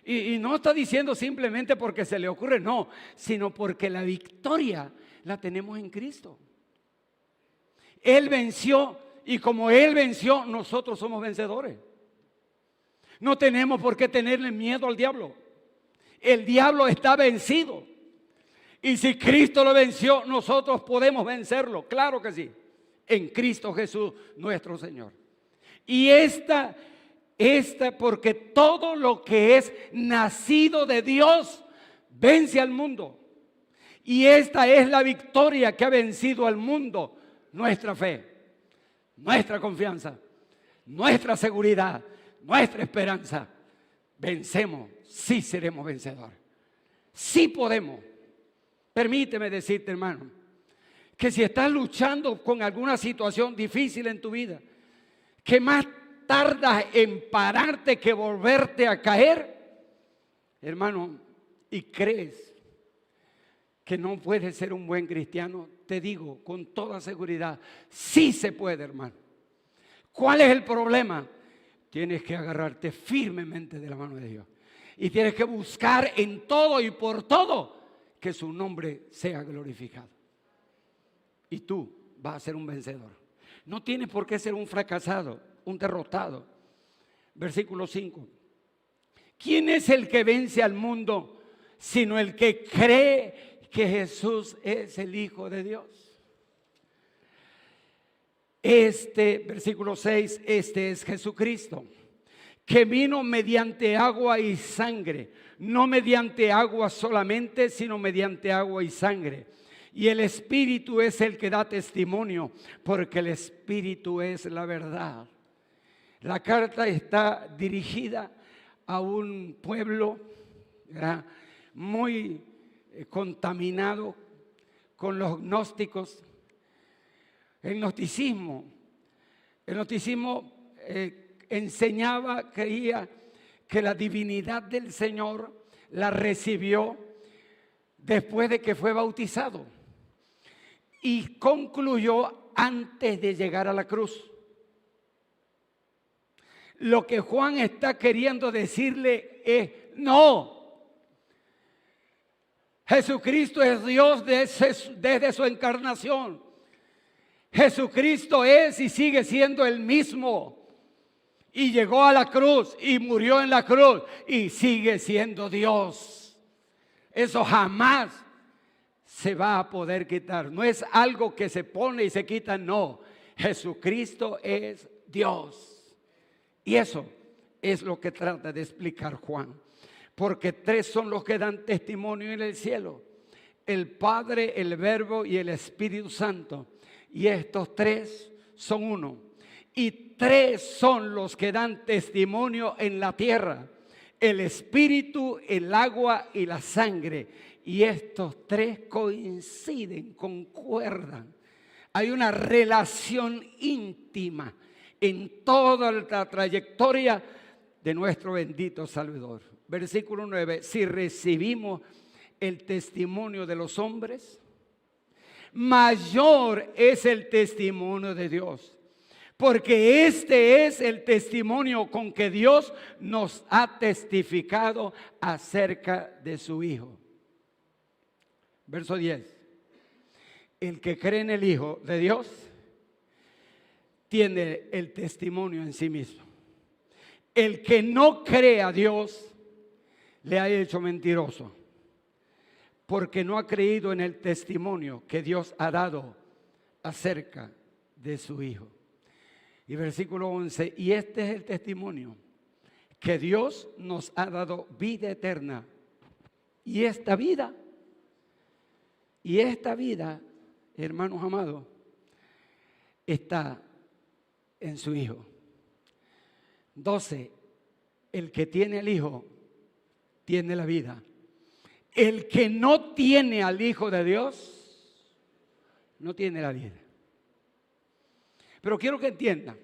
Y no está diciendo simplemente porque se le ocurre, no, sino porque la victoria la tenemos en Cristo. Él venció y como Él venció, nosotros somos vencedores. No tenemos por qué tenerle miedo al diablo. El diablo está vencido. Y si Cristo lo venció, nosotros podemos vencerlo. Claro que sí. En Cristo Jesús, nuestro Señor. Y esta, porque todo lo que es nacido de Dios vence al mundo. Y esta es la victoria que ha vencido al mundo. Nuestra fe, nuestra confianza, nuestra seguridad, nuestra esperanza. Vencemos, sí seremos vencedores. Sí podemos. Permíteme decirte, hermano, que si estás luchando con alguna situación difícil en tu vida, que más tardas en pararte que volverte a caer, hermano, y crees que no puedes ser un buen cristiano, te digo con toda seguridad, sí se puede, hermano. ¿Cuál es el problema? Tienes que agarrarte firmemente de la mano de Dios. Y tienes que buscar en todo y por todo que su nombre sea glorificado. Y tú vas a ser un vencedor. No tienes por qué ser un fracasado, un derrotado. Versículo 5. ¿Quién es el que vence al mundo sino el que cree que Jesús es el Hijo de Dios? Versículo 6, este es Jesucristo, que vino mediante agua y sangre, no mediante agua solamente, sino mediante agua y sangre. Y el Espíritu es el que da testimonio, porque el Espíritu es la verdad. La carta está dirigida a un pueblo, ¿verdad?, muy contaminado con los gnósticos. El gnosticismo enseñaba, creía que la divinidad del Señor la recibió después de que fue bautizado y concluyó antes de llegar a la cruz. Lo que Juan está queriendo decirle es: no, Jesucristo es Dios desde su encarnación. Jesucristo es y sigue siendo el mismo. Y llegó a la cruz y murió en la cruz y sigue siendo Dios. Eso jamás se va a poder quitar. No es algo que se pone y se quita, no. Jesucristo es Dios. Y eso es lo que trata de explicar Juan. Porque tres son los que dan testimonio en el cielo: el Padre, el Verbo y el Espíritu Santo. Y estos tres son uno. Y tres son los que dan testimonio en la tierra: el Espíritu, el agua y la sangre. Y estos tres coinciden, concuerdan. Hay una relación íntima en toda la trayectoria de nuestro bendito Salvador. Versículo 9: si recibimos el testimonio de los hombres, mayor es el testimonio de Dios, porque este es el testimonio con que Dios nos ha testificado acerca de su Hijo. Verso 10: el que cree en el Hijo de Dios tiene el testimonio en sí mismo. El que no cree a Dios le ha hecho mentiroso, porque no ha creído en el testimonio que Dios ha dado acerca de su Hijo. Y versículo 11: y este es el testimonio, que Dios nos ha dado vida eterna. Y esta vida, hermanos amados, está en su Hijo. 12: el que tiene al Hijo tiene la vida. El que no tiene al Hijo de Dios no tiene la vida. Pero quiero que entiendan,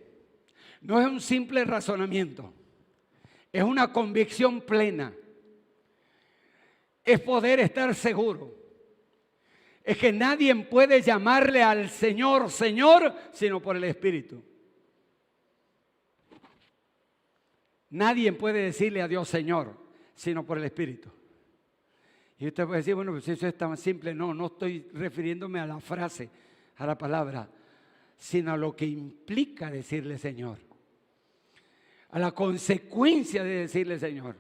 no es un simple razonamiento, es una convicción plena. Es poder estar seguro. Es que nadie puede llamarle al Señor, Señor, sino por el Espíritu. Nadie puede decirle a Dios Señor, sino por el Espíritu. Y usted puede decir: bueno, pues eso es tan simple. No, no estoy refiriéndome a la frase, a la palabra, sino a lo que implica decirle Señor, a la consecuencia de decirle Señor.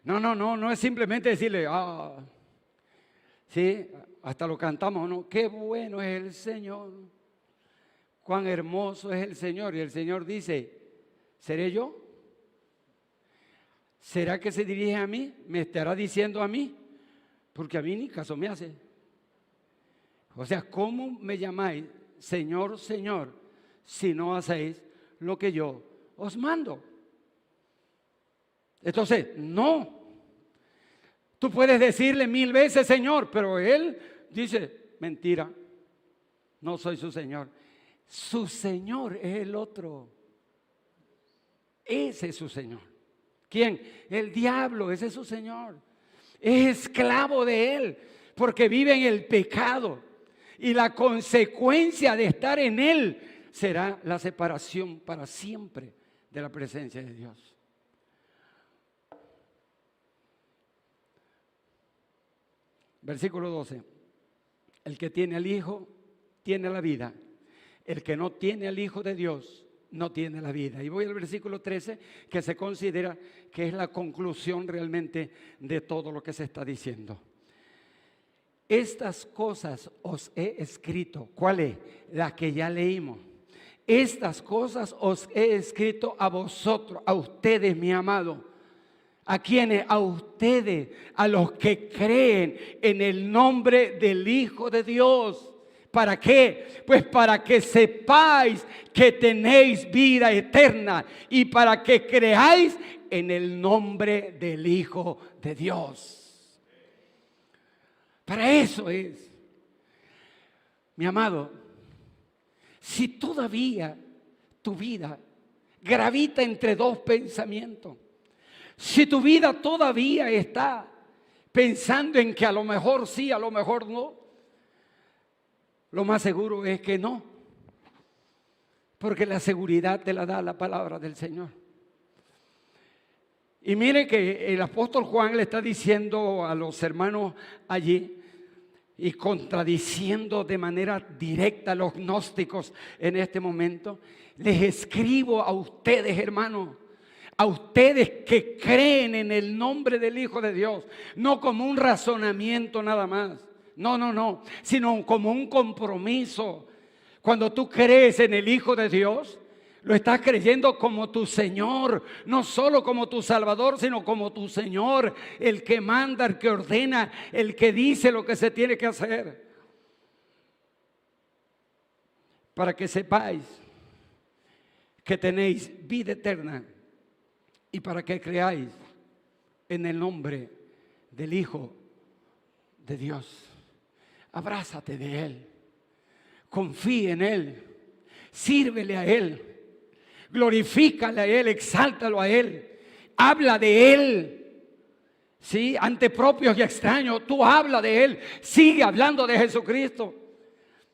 No es simplemente decirle, sí, hasta lo cantamos, ¿no? Qué bueno es el Señor, cuán hermoso es el Señor. Y el Señor dice: ¿seré yo? ¿Será que se dirige a mí? ¿Me estará diciendo a mí? Porque a mí ni caso me hace. O sea, ¿cómo me llamáis Señor, Señor, si no hacéis lo que yo os mando? Entonces, no. Tú puedes decirle 1000 veces Señor, pero Él dice: mentira, no soy su Señor. Su Señor es el otro. Ese es su Señor. ¿Quién? El diablo, ese es su Señor. Es esclavo de él porque vive en el pecado. Y la consecuencia de estar en él será la separación para siempre de la presencia de Dios. Versículo 12: el que tiene al Hijo tiene la vida. El que no tiene al Hijo de Dios no tiene la vida. Y voy al versículo 13, que se considera que es la conclusión realmente de todo lo que se está diciendo. Estas cosas os he escrito. ¿Cuál es? La que ya leímos. estas cosas os he escrito a vosotros, a ustedes, mi amado. ¿A quiénes? A ustedes, a los que creen en el nombre del Hijo de Dios. ¿Para qué? Pues para que sepáis que tenéis vida eterna y para que creáis en el nombre del Hijo de Dios. Para eso es. Mi amado, si todavía tu vida gravita entre dos pensamientos, si tu vida todavía está pensando en que a lo mejor sí, a lo mejor no, lo más seguro es que no, porque la seguridad te la da la palabra del Señor. Y mire que el apóstol Juan le está diciendo a los hermanos allí y contradiciendo de manera directa a los gnósticos en este momento. Les escribo a ustedes, hermanos, a ustedes que creen en el nombre del Hijo de Dios, no como un razonamiento nada más. No, sino como un compromiso. Cuando tú crees en el Hijo de Dios, lo estás creyendo como tu Señor, no solo como tu Salvador, sino como tu Señor, el que manda, el que ordena, el que dice lo que se tiene que hacer. Para que sepáis que tenéis vida eterna y para que creáis en el nombre del Hijo de Dios. Abrázate de Él, confía en Él, sírvele a Él, glorifícale a Él, exáltalo a Él, habla de Él, ¿sí? Ante propios y extraños, tú habla de Él, sigue hablando de Jesucristo.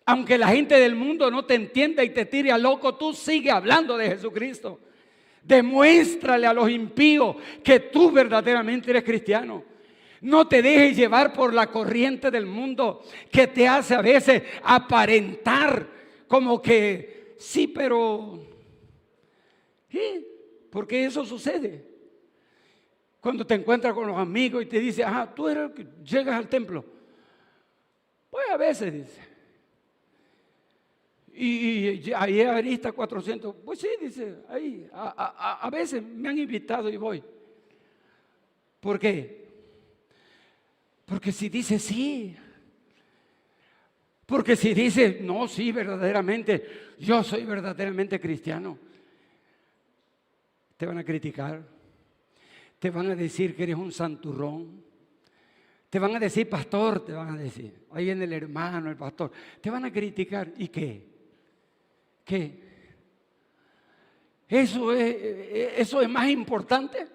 Aunque la gente del mundo no te entienda y te tire a loco, tú sigue hablando de Jesucristo. Demuéstrale a los impíos que tú verdaderamente eres cristiano. No te dejes llevar por la corriente del mundo que te hace a veces aparentar como que sí, pero ¿sí? Porque eso sucede. Cuando te encuentras con los amigos y te dice, tú eres el que llegas al templo. Pues a veces dice. Y ahí Arista 400. Pues sí, dice, ahí. A veces me han invitado y voy. ¿Por qué? Porque si dice sí, porque si dice no, sí, verdaderamente, yo soy verdaderamente cristiano, te van a criticar, te van a decir que eres un santurrón, te van a decir pastor, te van a decir, ahí viene el hermano, el pastor, te van a criticar. ¿Y qué? ¿Qué? ¿Eso es más importante?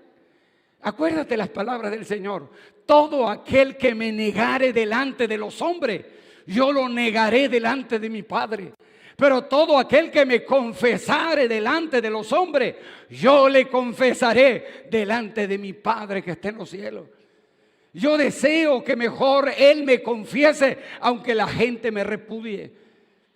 Acuérdate las palabras del Señor. Todo aquel que me negare delante de los hombres, yo lo negaré delante de mi Padre. Pero todo aquel que me confesare delante de los hombres, yo le confesaré delante de mi Padre que está en los cielos. Yo deseo que mejor Él me confiese, aunque la gente me repudie.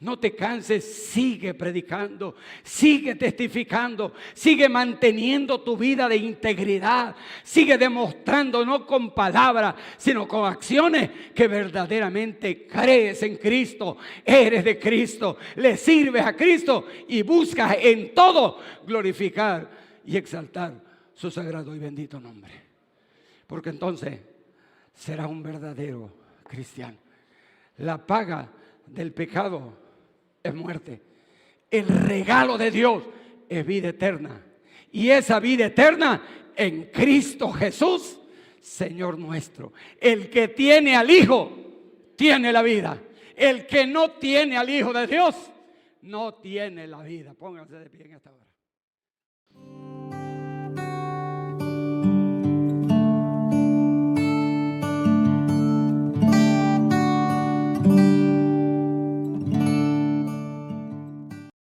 No te canses, sigue predicando, sigue testificando, sigue manteniendo tu vida de integridad, sigue demostrando no con palabras, sino con acciones que verdaderamente crees en Cristo, eres de Cristo, le sirves a Cristo y buscas en todo glorificar y exaltar su sagrado y bendito nombre. Porque entonces serás un verdadero cristiano. La paga del pecado es muerte. El regalo de Dios es vida eterna. Y esa vida eterna en Cristo Jesús, Señor nuestro. El que tiene al Hijo, tiene la vida. El que no tiene al Hijo de Dios, no tiene la vida. Pónganse de pie en esta hora.